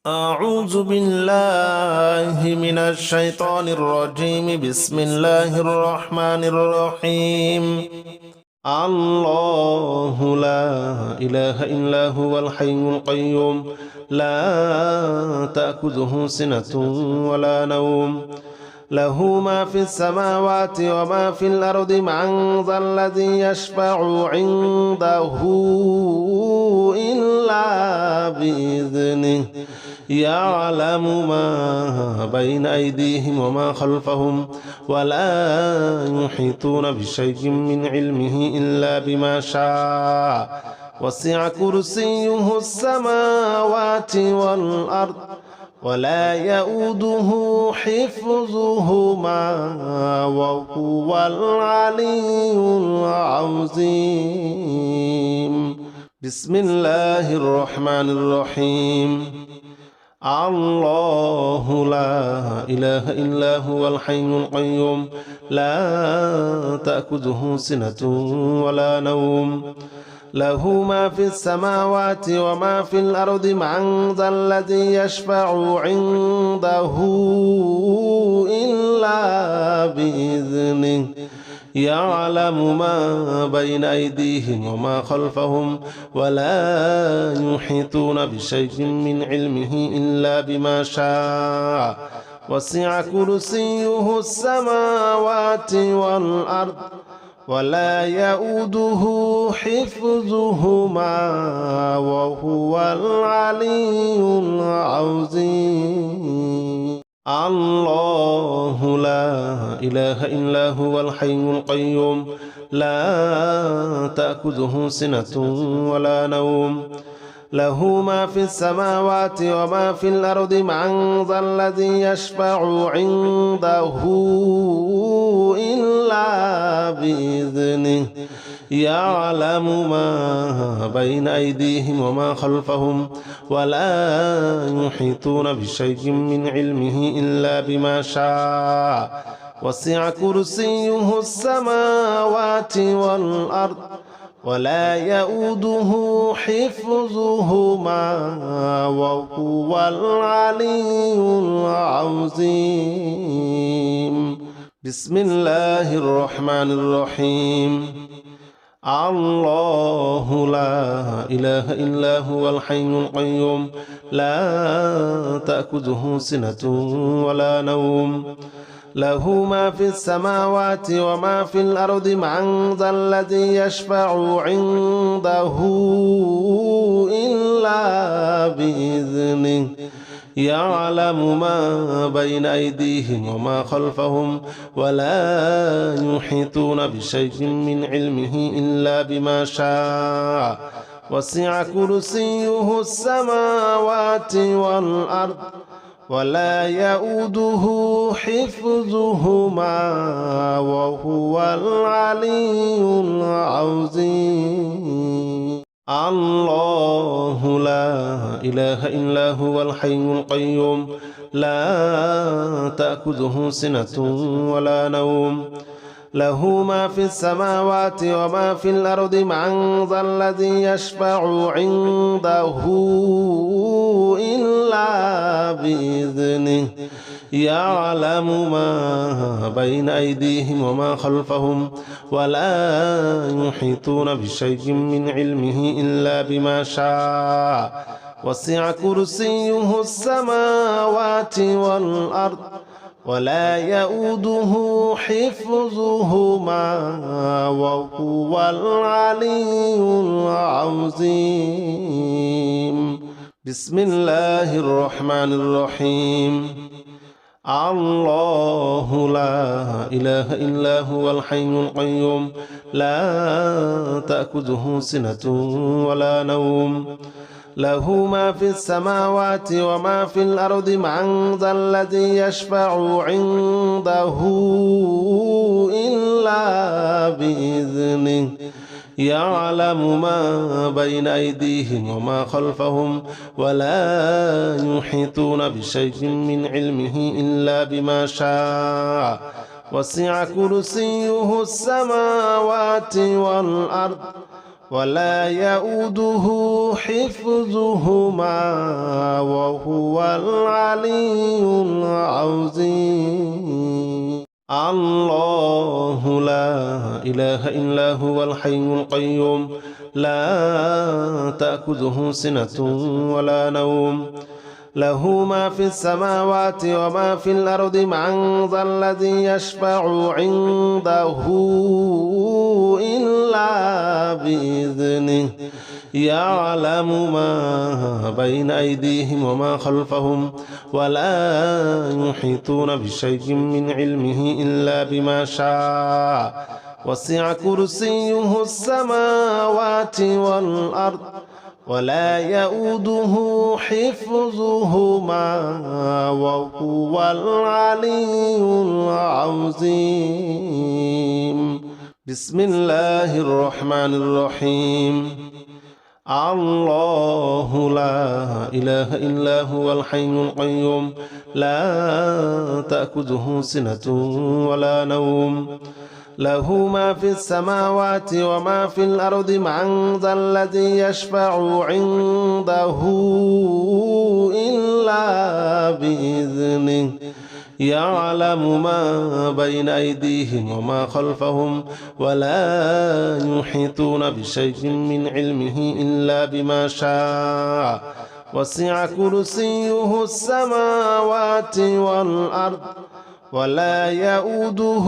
أعوذ بالله من الشيطان الرجيم. بسم الله الرحمن الرحيم. الله لا إله إلا هو الحي القيوم لا تأخذه سنة ولا نوم له ما في السماوات وما في الأرض. من ذا الذي يشفع عنده إلا بإذنه يعلم ما بين أيديهم وما خلفهم ولا يحيطون بشيء من علمه إلا بما شاء وسع كرسيه السماوات والأرض ولا يؤوده حفظهما وهو العلي العظيم. بسم الله الرحمن الرحيم. الله لا إله إلا هو الحي القيوم لا تأخذه سنة ولا نوم له ما في السماوات وما في الأرض. من ذا الذي يشفع عنده إلا بإذنه يعلم ما بين أيديهم وما خلفهم ولا يحيطون بشيء من علمه إلا بما شاء وسع كرسيه السماوات والأرض ولا يؤوده حفظهما وهو العلي العظيم. الله لا إله إلا هو الحي القيوم لا تأخذه سنة ولا نوم له ما في السماوات وما في الأرض. من ذا الذي يشفع عنده إلا بإذنه يعلم ما بين أيديهم وما خلفهم ولا يحيطون بشيء من علمه إلا بما شاء وسع كرسيه السماوات والأرض ولا يؤوده حفظهما وهو العلي العظيم. بسم الله الرحمن الرحيم. الله لا إله إلا هو الحي القيوم لا تأخذه سنة ولا نوم له ما في السماوات وما في الأرض. من ذا الذي يشفع عنده إلا بإذنه يعلم ما بين أيديهم وما خلفهم ولا يحيطون بشيء من علمه إلا بما شاء وسع كرسيه السماوات والأرض ولا يؤوده حفظهما وهو العلي العظيم. الله لا إله إلا هو الحي القيوم لا تأخذه سنة ولا نوم له ما في السماوات وما في الأرض. من ذا الذي يشفع عنده إلا بإذنه يعلم ما بين أيديهم وما خلفهم ولا يحيطون بشيء من علمه إلا بما شاء وسع كرسيه السماوات والأرض ولا يؤوده حفظهما وهو العلي العظيم. بسم الله الرحمن الرحيم. الله لا إله إلا هو الحي القيوم لا تأخذه سنة ولا نوم له ما في السماوات وما في الأرض. من ذا الذي يشفع عنده إلا بإذنه يعلم ما بين أيديهم وما خلفهم ولا يحيطون بشيء من علمه إلا بما شاء وسع كرسيه السماوات والأرض ولا يؤوده حفظهما وهو العلي العظيم. الله لا إله إلا هو الحي القيوم لا تأخذه سنة ولا نوم له ما في السماوات وما في الأرض من ذا الذي يشفع عنده إلا بإذنه يعلم ما بين أيديهم وما خلفهم ولا يحيطون بشيء من علمه إلا بما شاء وسع كرسيه السماوات والأرض ولا يؤوده حفظهما وهو العلي العظيم. بسم الله الرحمن الرحيم. الله لا إله إلا هو الحي القيوم لا تأخذه سنة ولا نوم له ما في السماوات وما في الأرض من ذا الذي يشفع عنده إلا بإذنه يعلم ما بين أيديهم وما خلفهم ولا يحيطون بشيء من علمه إلا بما شاء وسع كرسيه السماوات والأرض ولا يؤوده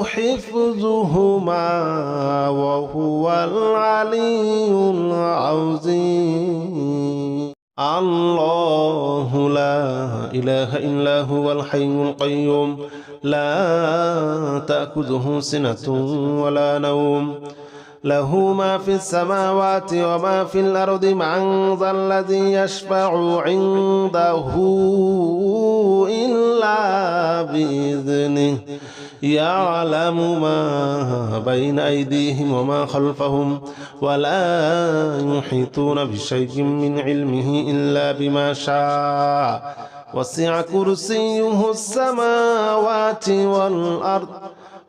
حفظهما وهو العلي العظيم. الله لا إله إلا هو الحي القيوم لا تأخذه سنة ولا نوم له ما في السماوات وما في الأرض من ذا الذي يشفع عنده إلا بإذنه يعلم ما بين أيديهم وما خلفهم ولا يحيطون بشيء من علمه إلا بما شاء وسع كرسيه السماوات والأرض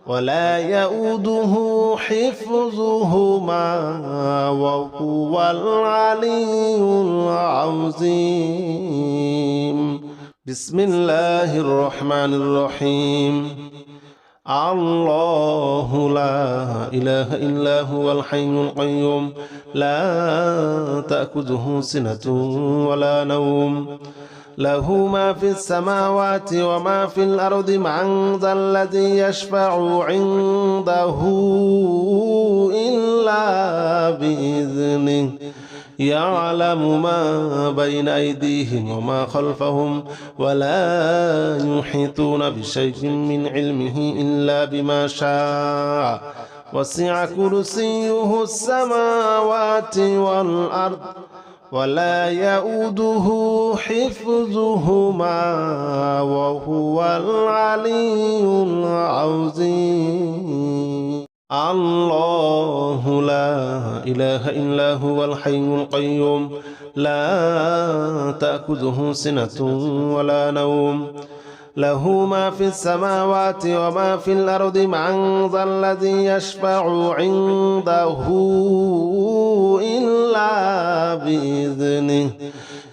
ولا يؤوده حفظهما وهو العلي العظيم. بسم الله الرحمن الرحيم. الله لا إله إلا هو الحي القيوم لا تأخذه سنة ولا نوم له ما في السماوات وما في الأرض من ذا الذي يشفع عنده إلا بإذنه يعلم ما بين أيديهم وما خلفهم ولا يحيطون بشيء من علمه إلا بما شاء وسع كرسيه السماوات والأرض ولا يؤوده حفظهما وهو العلي العظيم. الله لا إله إلا هو الحي القيوم لا تأخذه سنة ولا نوم له ما في السماوات وما في الأرض من ذا الذي يشفع عنده إلا بإذنه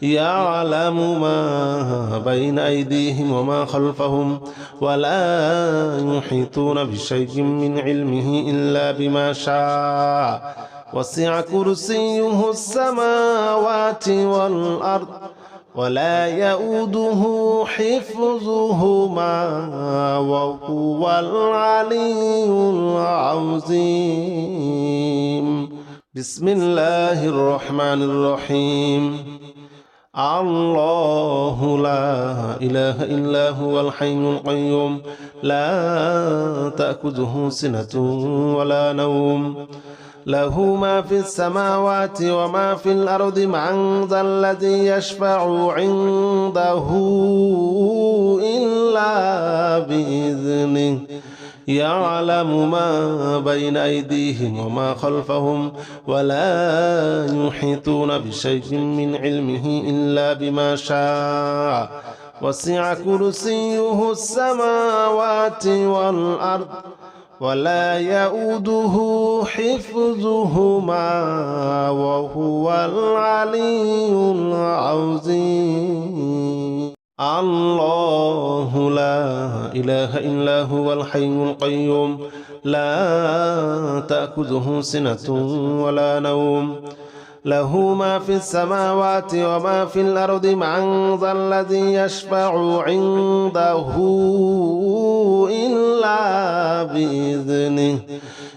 يعلم ما بين أيديهم وما خلفهم ولا يحيطون بشيء من علمه إلا بما شاء وسع كرسيه السماوات والأرض ولا يؤوده حفظهما وهو العلي العظيم. بسم الله الرحمن الرحيم. الله لا إله إلا هو الحي القيوم لا تأخذه سنة ولا نوم له ما في السماوات وما في الأرض من ذا الذي يشفع عنده إلا بإذنه يعلم ما بين أيديهم وما خلفهم ولا يحيطون بشيء من علمه إلا بما شاء وسع كرسيه السماوات والأرض ولا يؤوده حفظهما وهو العلي العظيم. الله لا إله إلا هو الحي القيوم لا تأخذه سنة ولا نوم له ما في السماوات وما في الأرض من ذا الذي يشفع عنده إلا بإذنه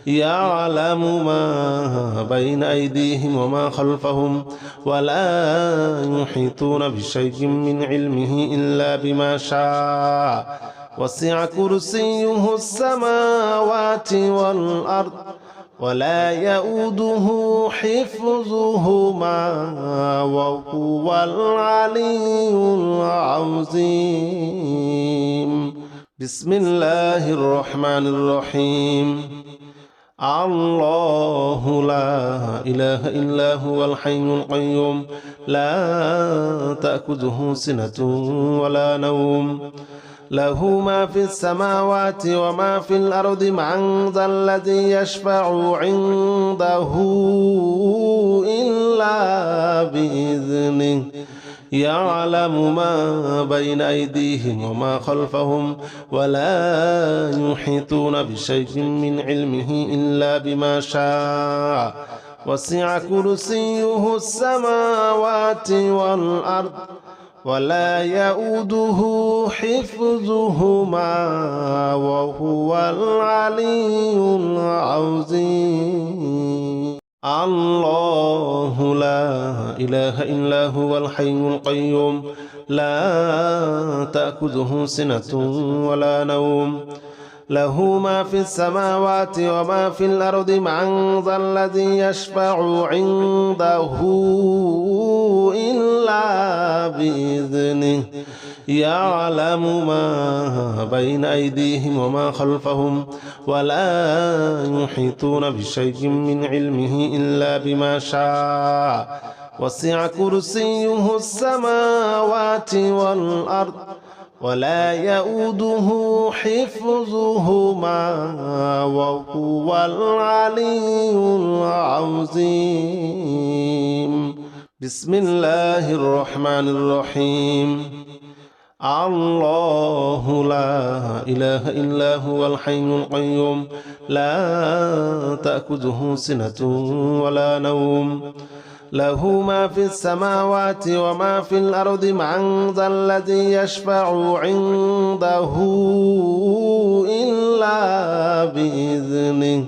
يعلم ما بين أيديهم وما خلفهم ولا يحيطون بشيء من علمه إلا بما شاء وسع كرسيه السماوات والأرض ولا يؤوده حفظهما وهو العلي العظيم بسم الله الرحمن الرحيم الله لا إله إلا هو الحي القيوم لا تأخذه سنة ولا نوم له ما في السماوات وما في الأرض من ذا الذي يشفع عنده إلا بإذنه يعلم ما بين أيديهم وما خلفهم ولا يحيطون بشيء من علمه إلا بما شاء وسع كرسيه السماوات والأرض ولا يؤوده حفظهما وهو العلي العظيم الله لا إله إلا هو الحي القيوم لا تأخذه سنة ولا نوم له ما في السماوات وما في الأرض من ذا الذي يشفع عنده إلا بإذنه يعلم ما بين أيديهم وما خلفهم ولا يحيطون بشيء من علمه إلا بما شاء وسع كرسيه السماوات والأرض ولا يؤوده حفظهما وهو العلي العظيم بسم الله الرحمن الرحيم الله لا إله إلا هو الحي القيوم لا تأخذه سنة ولا نوم له ما في السماوات وما في الأرض من ذا الذي يشفع عنده إلا بإذنه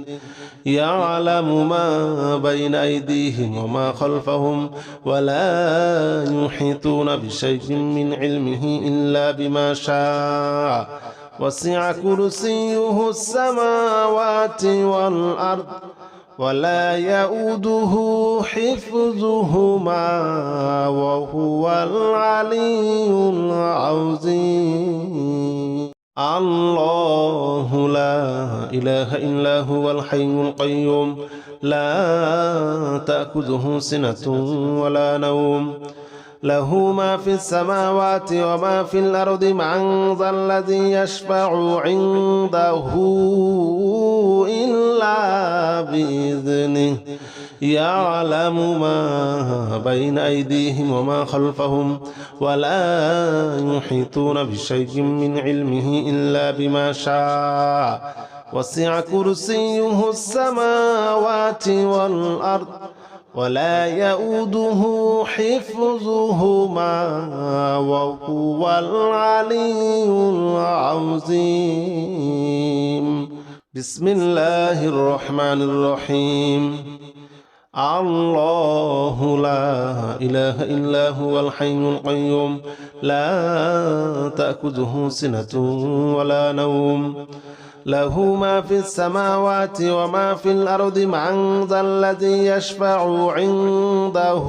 يعلم ما بين أيديهم وما خلفهم ولا يحيطون بشيء من علمه إلا بما شاء وسع كرسيه السماوات والأرض ولا يؤوده حفظهما وهو العلي العظيم الله لا إله إلا هو الحي القيوم لا تأخذه سنة ولا نوم له ما في السماوات وما في الأرض من ذا الذي يشفع عنده إلا بإذنه يعلم ما بين أيديهم وما خلفهم ولا يحيطون بشيء من علمه إلا بما شاء وسع كرسيه السماوات والأرض ولا يؤوده حفظهما وهو العلي العظيم بسم الله الرحمن الرحيم الله لا إله إلا هو الحي القيوم لا تأخذه سنة ولا نوم له ما في السماوات وما في الأرض من ذا الذي يشفع عنده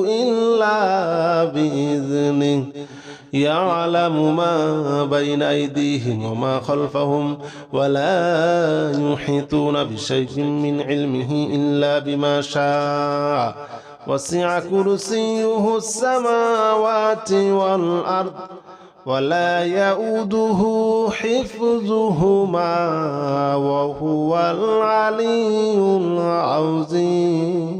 إلا بإذنه يعلم ما بين أيديهم وما خلفهم ولا يحيطون بشيء من علمه إلا بما شاء وسع كرسيه السماوات والأرض ولا يؤوده حفظهما وهو العلي العظيم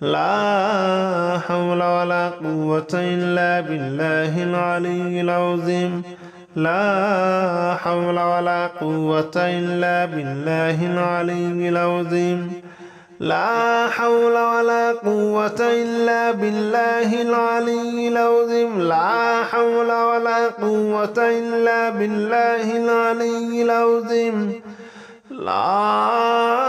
لا حول ولا قوة إلا بالله العلي العظيم لا حول ولا قوة إلا بالله العلي العظيم لا حول ولا قوة إلا بالله العلي العظيم لا حول ولا قوة إلا بالله العلي العظيم لا